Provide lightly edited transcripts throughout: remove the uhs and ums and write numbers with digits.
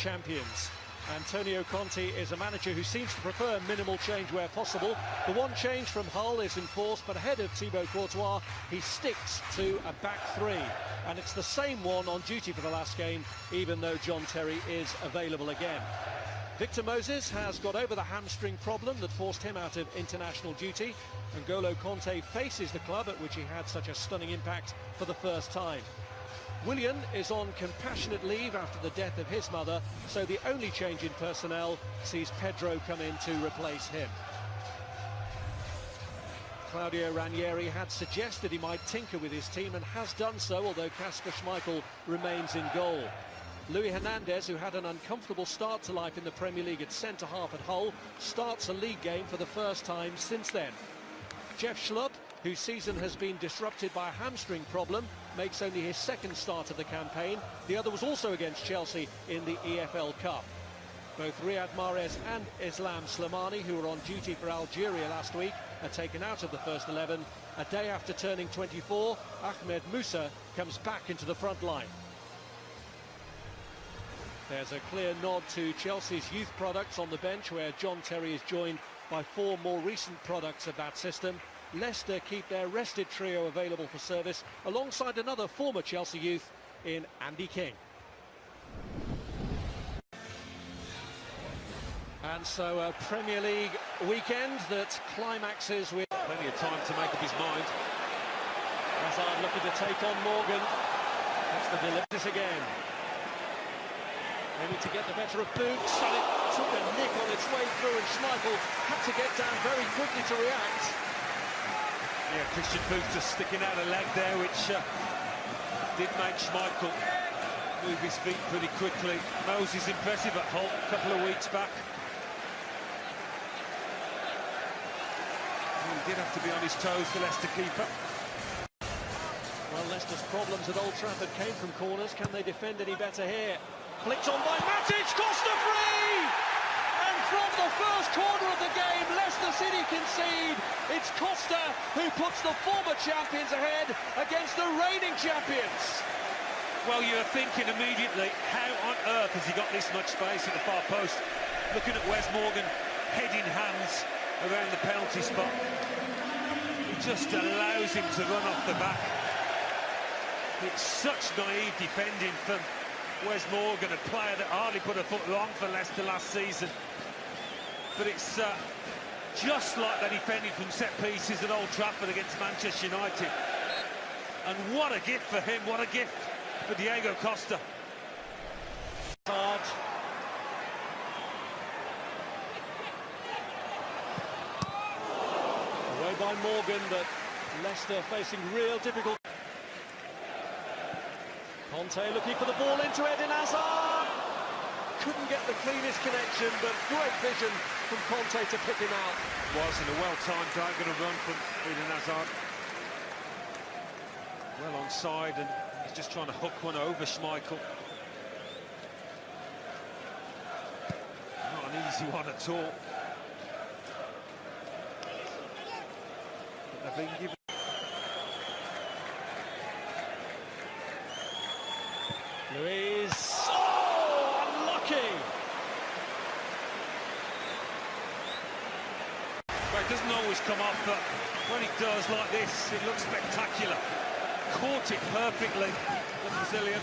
champions. Antonio Conte is a manager who seems to prefer minimal change where possible. The one change from Hull is enforced, but ahead of Thibaut Courtois, he sticks to a back three. And it's the same one on duty for the last game, even though John Terry is available again. Victor Moses has got over the hamstring problem that forced him out of international duty. N'Golo Conte faces the club at which he had such a stunning impact for the first time. Willian is on compassionate leave after the death of his mother, so the only change in personnel sees Pedro come in to replace him. Claudio Ranieri had suggested he might tinker with his team and has done so, although Kasper Schmeichel remains in goal. Luis Hernandez, who had an uncomfortable start to life in the Premier League at centre-half at Hull, starts a league game for the first time since then. Jeff Schlupp, whose season has been disrupted by a hamstring problem, makes only his second start of the campaign. The other was also against Chelsea in the EFL Cup. Both Riyad Mahrez and Islam Slimani, who were on duty for Algeria last week, are taken out of the first 11. A day after turning 24, Ahmed Musa comes back into the front line. There's a clear nod to Chelsea's youth products on the bench, where John Terry is joined by four more recent products of that system. Leicester keep their rested trio available for service alongside another former Chelsea youth in Andy King. And so a Premier League weekend that climaxes with plenty of time to make up his mind. Hazard looking to take on Morgan. That's the delivery again. Maybe to get the better of Boots, and it took a nick on its way through, and Schmeichel had to get down very quickly to react. Yeah, Christian Boots just sticking out a leg there, which did make Schmeichel move his feet pretty quickly. Moses impressive at Hull a couple of weeks back. He did have to be on his toes, the Leicester keeper. Well, Leicester's problems at Old Trafford came from corners. Can they defend any better here? Flicked on by Matic, Costa free! And from the first corner of the game, Leicester City concede. It's Costa who puts the former champions ahead against the reigning champions. Well, you're thinking immediately, how on earth has he got this much space at the far post? Looking at Wes Morgan, head in hands around the penalty spot. He just allows him to run off the back. It's such naive defending from Wes Morgan, a player that hardly put a foot wrong for Leicester last season. But it's just like they defended from set pieces at Old Trafford against Manchester United. And what a gift for him, what a gift for Diego Costa. Hard. Away by Morgan, but Leicester facing real difficulty. Conte looking for the ball into Eden Hazard. Couldn't get the cleanest connection, but great vision from Conte to pick him out. Was in a well-timed diagonal run from Eden Hazard. Well onside, and he's just trying to hook one over Schmeichel. Not an easy one at all. But they've been given. Luis, oh, unlucky! Well, it doesn't always come off, but when it does like this, it looks spectacular. Caught it perfectly, the Brazilian.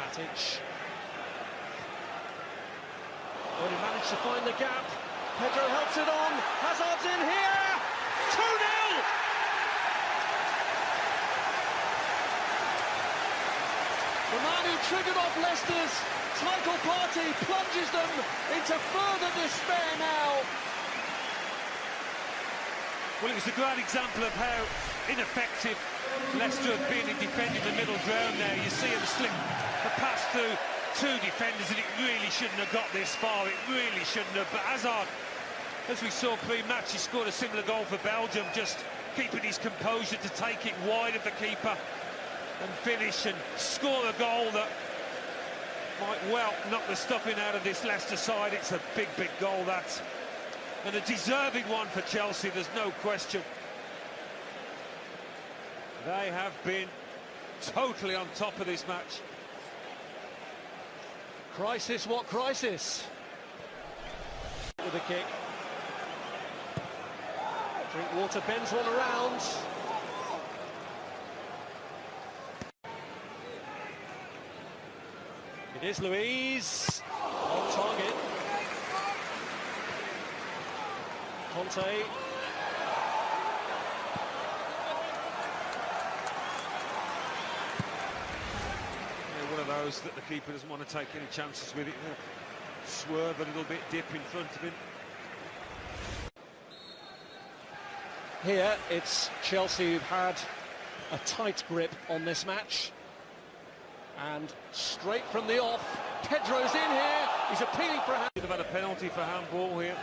Matic. Oh, he managed to find the gap. Pedro helps it on. Hazard's in here. 2-0! The man who triggered off Leicester's title party plunges them into further despair now. Well, it was a great example of how ineffective Leicester have been in defending the middle ground there. You see him slip the pass through two defenders, and it really shouldn't have got this far. It really shouldn't have. But Hazard, as we saw pre-match, he scored a similar goal for Belgium, just keeping his composure to take it wide of the keeper and finish and score a goal that might well knock the stuffing out of this Leicester side. It's a big, big goal, that. And a deserving one for Chelsea, there's no question. They have been totally on top of this match. Crisis, what crisis? With a kick. Drinkwater bends one around. It is Luiz. On target. Conte. One of those that the keeper doesn't want to take any chances with it. Swerve a little bit, dip in front of him. Here it's Chelsea who've had a tight grip on this match. And straight from the off, Pedro's in here. He's appealing for a hand. Should have had a penalty for handball here.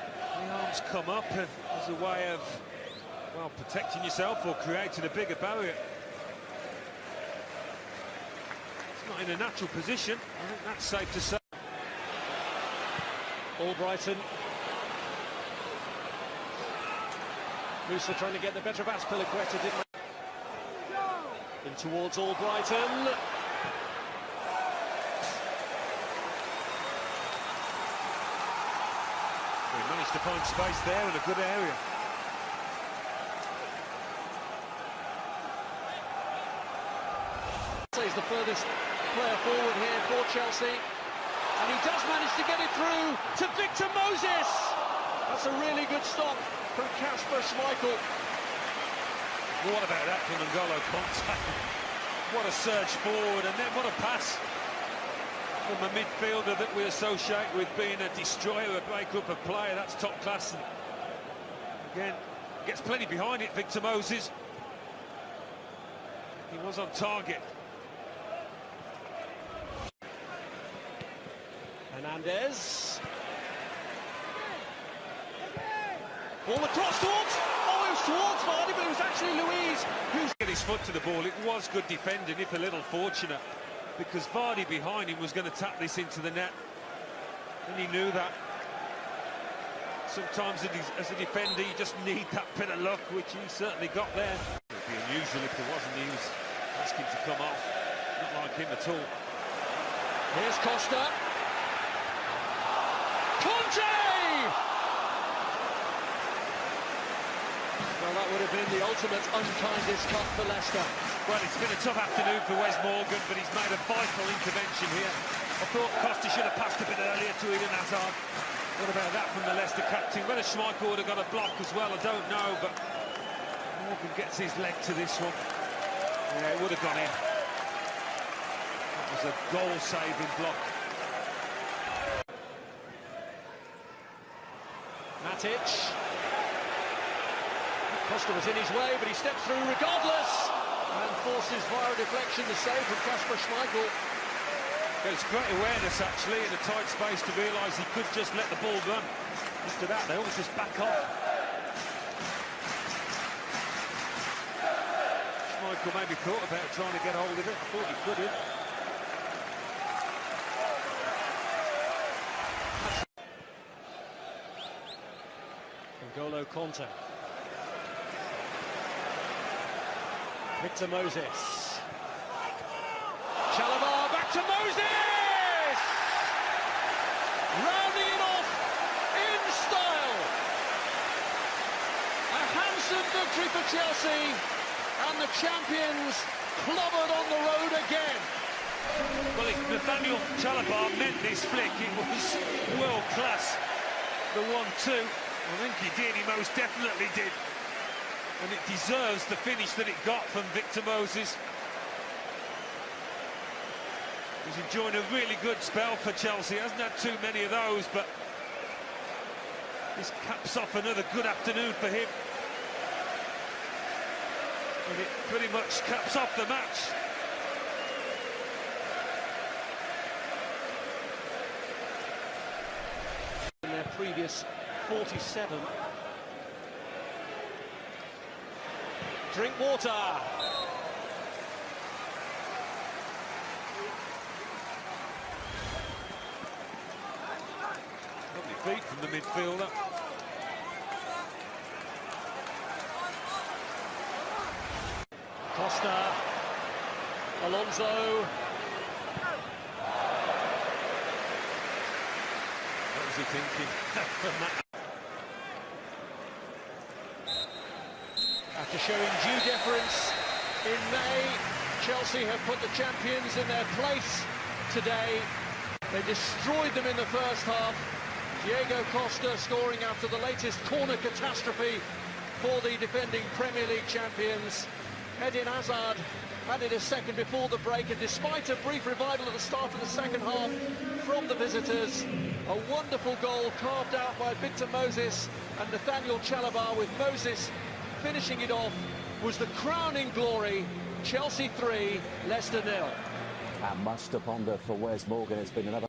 The arms come up and as a way of, well, protecting yourself or creating a bigger barrier. Not in a natural position. I think that's safe to say. Albrighton. Musa trying to get the better of Azpilicueta, didn't he? In towards Albrighton. He managed to find space there in a good area. He's the furthest player forward here for Chelsea, and he does manage to get it through to Victor Moses. That's a really good stop from Kasper Schmeichel. Well, what about that from N'Golo Kanté? What a surge forward, and then what a pass from a midfielder that we associate with being a destroyer, a break-up of player. That's top class. And again, gets plenty behind it, Victor Moses. He was on target. Hernandez. Ball across towards, oh, it was towards Vardy, but it was actually Luiz who's... Get his foot to the ball. It was good defending, if a little fortunate, because Vardy behind him was going to tap this into the net, and he knew that. Sometimes as a defender you just need that bit of luck, which he certainly got there. It would be unusual if there wasn't. He was asking to come off. Not like him at all. Here's Costa. Conte! Well, that would have been the ultimate unkindest cut for Leicester. Well, it's been a tough afternoon for Wes Morgan, but he's made a vital intervention here. I thought Costa should have passed a bit earlier to Eden Hazard. What about that from the Leicester captain? Whether Schmeichel would have got a block as well, I don't know, but Morgan gets his leg to this one. Yeah, it would have gone in. That was a goal-saving block. Matic. Costa was in his way, but he steps through regardless and forces via deflection the save from Kasper Schmeichel. It's great awareness, actually, in a tight space to realise he could just let the ball run. After that, they almost just back off. Schmeichel maybe thought about trying to get hold of it. I thought he could have. N'Golo Kanté. Victor Moses. Chalobah back to Moses! Rounding it off in style. A handsome victory for Chelsea, and the champions clobbered on the road again. Well, if Nathaniel Chalobah meant this flick, it was world class. The 1-2, I think he did, he most definitely did. And it deserves the finish that it got from Victor Moses. He's enjoying a really good spell for Chelsea. Hasn't had too many of those, but this caps off another good afternoon for him. And it pretty much caps off the match. In their previous 47. Drinkwater. Lovely feet from the midfielder. Costa, Alonso. What was he thinking? After showing due deference in May, Chelsea have put the champions in their place today. They destroyed them in the first half. Diego Costa scoring after the latest corner catastrophe for the defending Premier League champions. Eden Hazard added a second before the break, and despite a brief revival at the start of the second half from the visitors, a wonderful goal carved out by Victor Moses and Nathaniel Chalobah, with Moses finishing it off, was the crowning glory. Chelsea 3, Leicester 0. And much to ponder for Wes Morgan. It's been another